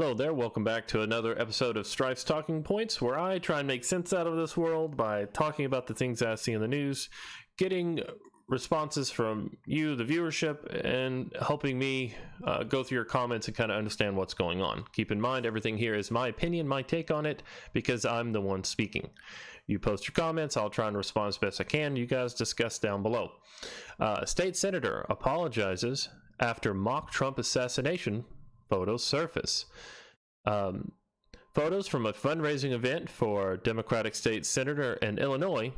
Hello there, welcome back to another episode of Strife's Talking Points, where I try and make sense out of this world by talking about the things I see in the news, getting responses from you, the viewership, and helping me go through your comments and kind of understand what's going on. Keep in mind, everything here is my opinion, my take on it, because I'm the one speaking. You post your comments, I'll try and respond as best I can. You guys discuss down below. State Senator apologizes after mock Trump assassination photos surface. Photos from a fundraising event for Democratic State Senator in Illinois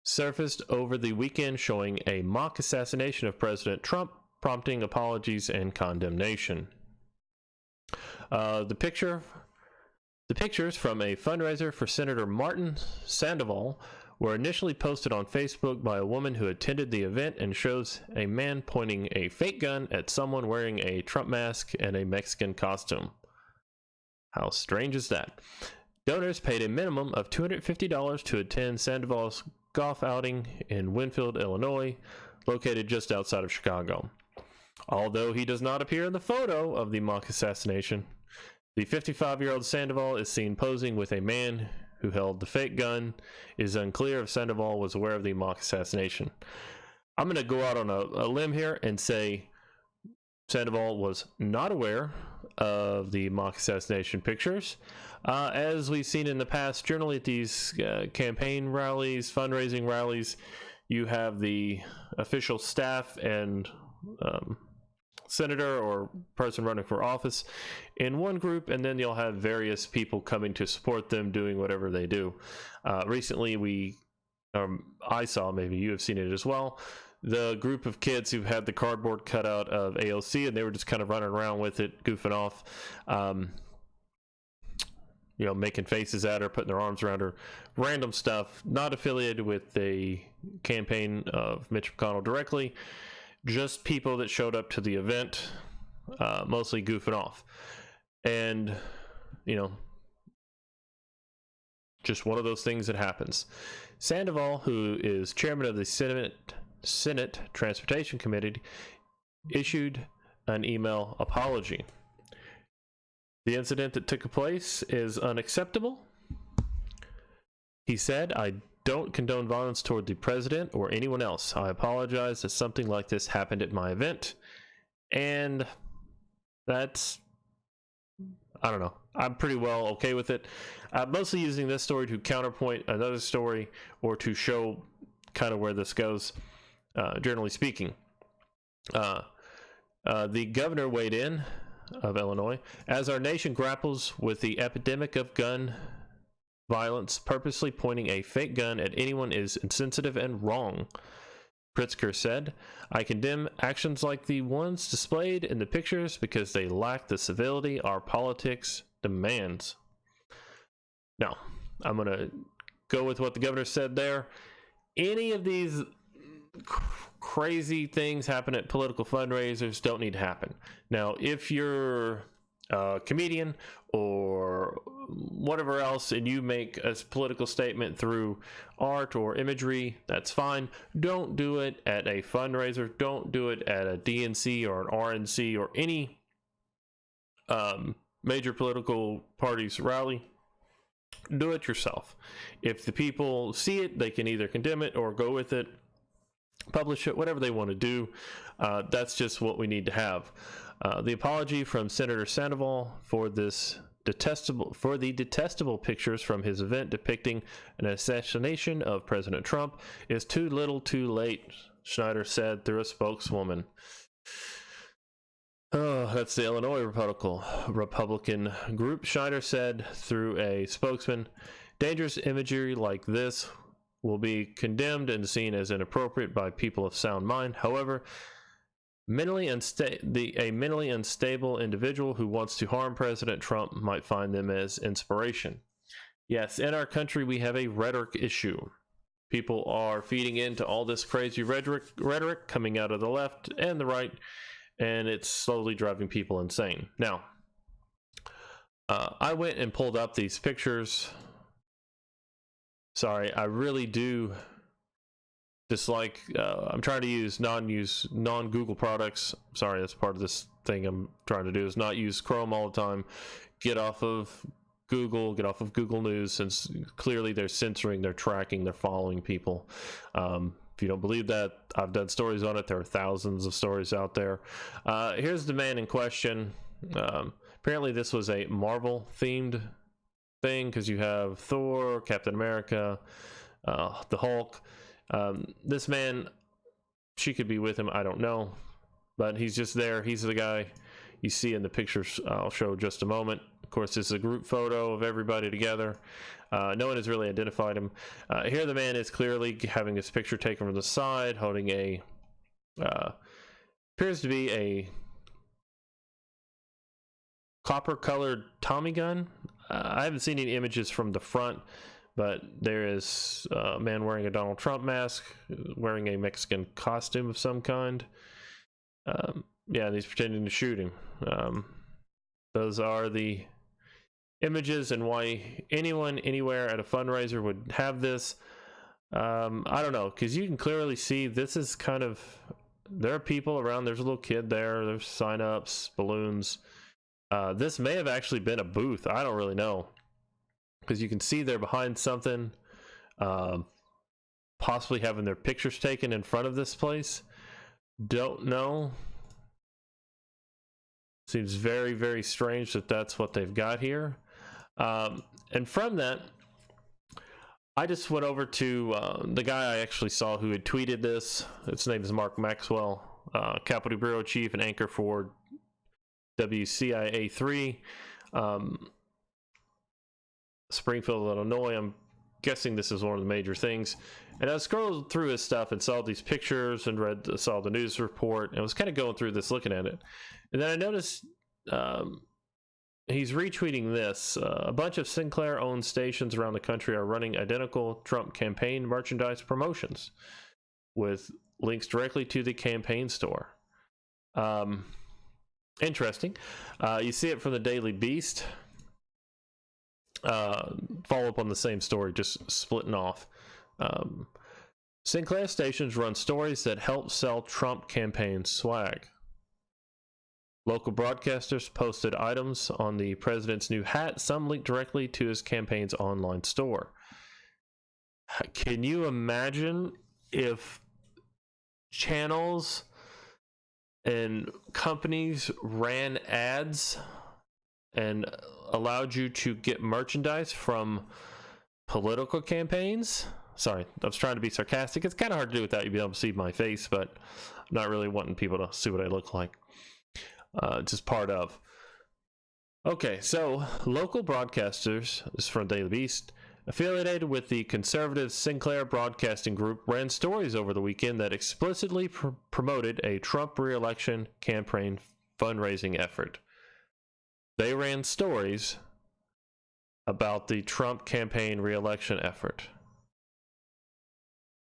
surfaced over the weekend showing a mock assassination of President Trump, prompting apologies and condemnation. The pictures from a fundraiser for Senator Martin Sandoval were initially posted on Facebook by a woman who attended the event and shows a man pointing a fake gun at someone wearing a Trump mask and a Mexican costume. How strange is that? Donors paid a minimum of $250 to attend Sandoval's golf outing in Winfield, Illinois, located just outside of Chicago. Although he does not appear in the photo of the mock assassination, the 55-year-old Sandoval is seen posing with a man who held the fake gun. It is unclear if Sandoval was aware of the mock assassination. I'm going to go out on a limb here and say Sandoval was not aware of the mock assassination pictures. As we've seen in the past, generally at these campaign rallies, fundraising rallies, you have the official staff and senator or person running for office in one group, and then you'll have various people coming to support them doing whatever they do. Recently I saw, maybe you have seen it as well, the group of kids who had the cardboard cutout of AOC, and they were just kind of running around with it, goofing off, making faces at her, putting their arms around her, random stuff, not affiliated with the campaign of Mitch McConnell directly, just people that showed up to the event, mostly goofing off. And, just one of those things that happens. Sandoval, who is chairman of the Senate Transportation Committee, issued an email apology. The incident that took place is unacceptable. He said, "I don't condone violence toward the president or anyone else. I apologize that something like this happened at my event." And that's, I don't know, I'm pretty well okay with it. I'm mostly using this story to counterpoint another story or to show kind of where this goes, generally speaking. The governor weighed in of Illinois. "As our nation grapples with the epidemic of gun violence, purposely pointing a fake gun at anyone is insensitive and wrong," Pritzker said. "I condemn actions like the ones displayed in the pictures because they lack the civility our politics demands." Now, I'm going to go with what the governor said there. Any of these crazy things happen at political fundraisers don't need to happen. Now, if you're a comedian or whatever else and you make a political statement through art or imagery, that's fine. Don't do it at a fundraiser. Don't do it at a DNC or an RNC or any major political party's rally. Do it yourself. If the people see it, they can either condemn it or go with it, publish it, whatever they want to do. That's just what we need to have. The apology from Senator Sandoval for the detestable pictures from his event depicting an assassination of President Trump is too little too late, Schneider said through a spokeswoman. Oh, that's the Illinois Republican group. Schneider said through a spokesman, "Dangerous imagery like this will be condemned and seen as inappropriate by people of sound mind. However, a mentally unstable individual who wants to harm President Trump might find them as inspiration." Yes, in our country we have a rhetoric issue. People are feeding into all this crazy rhetoric coming out of the left and the right, and it's slowly driving people insane. Now, I went and pulled up these pictures. Sorry, I really do dislike, I'm trying to use non-Google products. Sorry, that's part of this thing I'm trying to do, is not use Chrome all the time. Get off of Google News, since clearly they're censoring, they're tracking, they're following people. If you don't believe that, I've done stories on it. There are thousands of stories out there. Here's the man in question. Apparently this was a Marvel themed thing, because you have Thor, Captain America, the Hulk. This man, she could be with him, I don't know, but he's just there. He's the guy you see in the pictures I'll show in just a moment. Of course, this is a group photo of everybody together. No one has really identified him. Here the man is clearly having his picture taken from the side, holding a appears to be a copper colored Tommy gun. I haven't seen any images from the front, but there is a man wearing a Donald Trump mask, wearing a Mexican costume of some kind. Yeah, and he's pretending to shoot him. Those are the images, and why anyone anywhere at a fundraiser would have this, I don't know, because you can clearly see this is kind of, there are people around. There's a little kid there, there's sign-ups, balloons. This may have actually been a booth, I don't really know, because you can see they're behind something, possibly having their pictures taken in front of this place. Don't know. Seems very, very strange that that's what they've got here. And from that, I just went over to the guy I actually saw who had tweeted this. His name is Mark Maxwell, Capitol Bureau Chief and anchor for WCIA 3, Springfield, Illinois. I'm guessing this is one of the major things. And I scrolled through his stuff and saw these pictures and saw the news report, and I was kind of going through this, looking at it. And then I noticed he's retweeting this. A bunch of Sinclair-owned stations around the country are running identical Trump campaign merchandise promotions with links directly to the campaign store. Interesting. You see it from the Daily Beast. Follow up on the same story, just splitting off. Sinclair stations run stories that help sell Trump campaign swag. Local broadcasters posted items on the president's new hat, some linked directly to his campaign's online store. Can you imagine if channels and companies ran ads and allowed you to get merchandise from political campaigns? Sorry, I was trying to be sarcastic. It's kind of hard to do without you being able to see my face, but I'm not really wanting people to see what I look like. Just part of. Okay, so local broadcasters, this is from Daily Beast, affiliated with the conservative Sinclair Broadcasting Group, ran stories over the weekend that explicitly promoted a Trump re-election campaign fundraising effort. They ran stories about the Trump campaign re-election effort.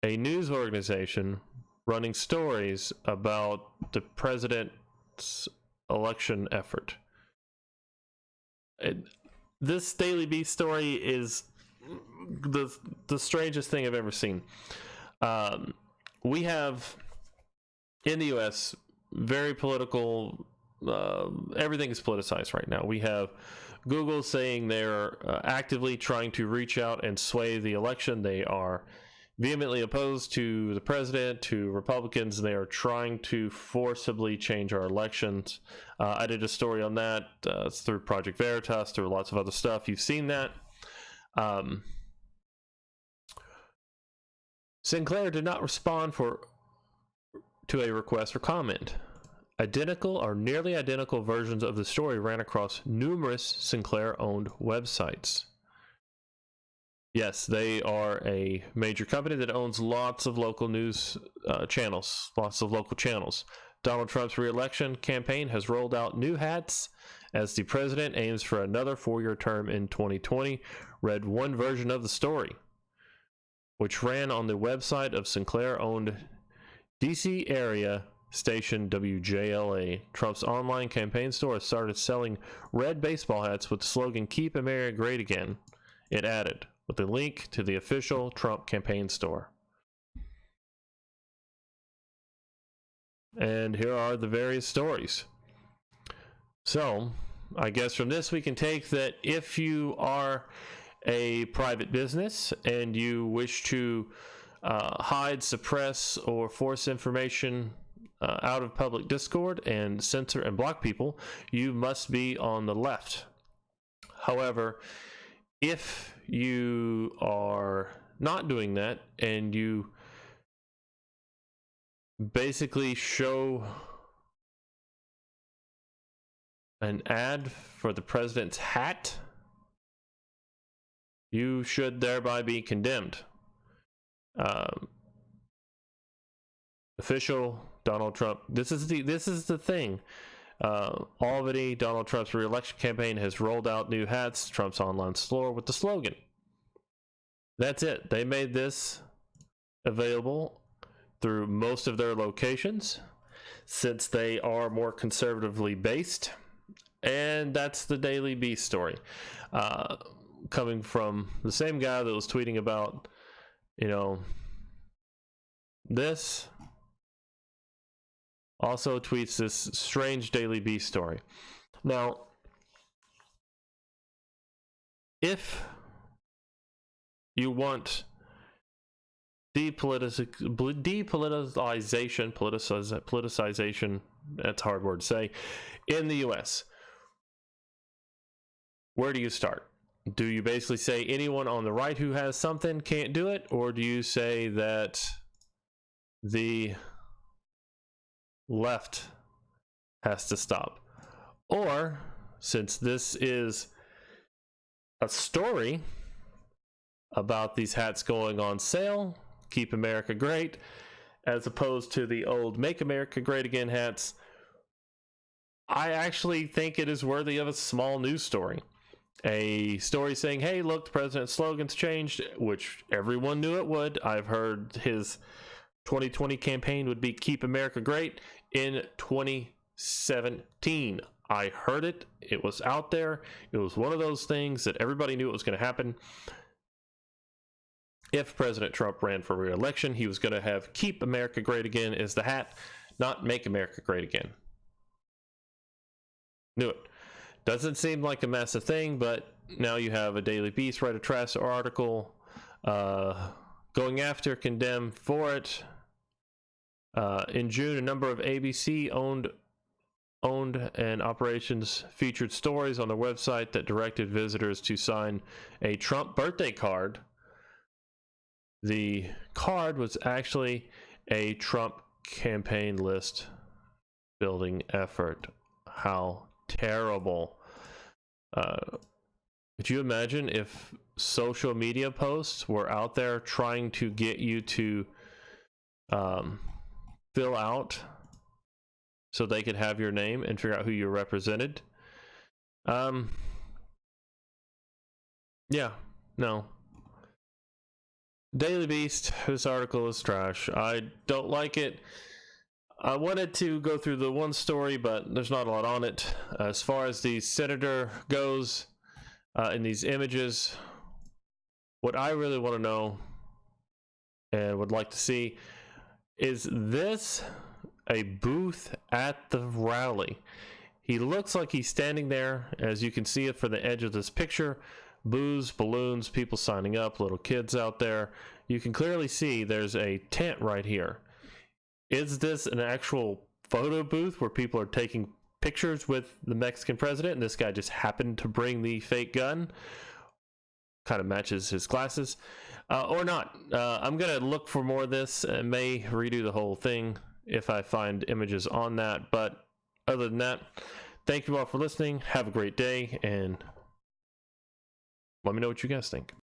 A news organization running stories about the president's election effort. This Daily Beast story is the strangest thing I've ever seen. We have in the U.S. very political. Everything is politicized right now. We have Google saying they're actively trying to reach out and sway the election. They are vehemently opposed to the president, to Republicans. They are trying to forcibly change our elections. I did a story on that. It's through Project Veritas, through lots of other stuff. You've seen that. Sinclair did not respond to a request for comment. Identical or nearly identical versions of the story ran across numerous Sinclair-owned websites. Yes, they are a major company that owns lots of local news channels, lots of local channels. Donald Trump's re-election campaign has rolled out new hats as the president aims for another 4-year term in 2020, read one version of the story, which ran on the website of Sinclair-owned DC area station WJLA. Trump's online campaign store has started selling red baseball hats with the slogan "Keep America Great Again," it added, with a link to the official Trump campaign store. And here are the various stories. So I guess from this we can take that if you are a private business and you wish to hide, suppress, or force information out of public discord and censor and block people, you must be on the left. However, if you are not doing that and you basically show an ad for the president's hat, you should thereby be condemned. Official Donald Trump. This is the thing. Albany, Donald Trump's re-election campaign has rolled out new hats, Trump's online store, with the slogan. That's it. They made this available through most of their locations since they are more conservatively based. And that's the Daily Beast story. Coming from the same guy that was tweeting about, this, also tweets this strange Daily Beast story. Now, if you want politicization, that's a hard word to say, in the US, where do you start? Do you basically say anyone on the right who has something can't do it? Or do you say that the left has to stop? Or, since this is a story about these hats going on sale, Keep America Great, as opposed to the old Make America Great Again hats, I actually think it is worthy of a small news story. A story saying, hey, look, the president's slogan's changed, which everyone knew it would. I've heard his 2020 campaign would be Keep America Great in 2017. I heard it. It was out there. It was one of those things that everybody knew it was going to happen. If President Trump ran for re-election, he was going to have Keep America Great Again as the hat, not Make America Great Again. Knew it. Doesn't seem like a massive thing, but now you have a Daily Beast write a trash article going after, condemn for it. In June, a number of ABC owned and operations featured stories on their website that directed visitors to sign a Trump birthday card. The card was actually a Trump campaign list building effort. How terrible. Could you imagine if social media posts were out there trying to get you to fill out so they could have your name and figure out who you represented? Yeah, no. Daily Beast, this article is trash. I don't like it. I wanted to go through the one story, but there's not a lot on it. As far as the senator goes, in these images, what I really want to know and would like to see is this a booth at the rally? He looks like he's standing there, as you can see it for the edge of this picture. Booze, balloons, people signing up, little kids out there. You can clearly see there's a tent right here. Is this an actual photo booth where people are taking pictures with the Mexican president and this guy just happened to bring the fake gun? Kind of matches his glasses. Or not. I'm going to look for more of this and may redo the whole thing if I find images on that. But other than that, thank you all for listening. Have a great day and let me know what you guys think.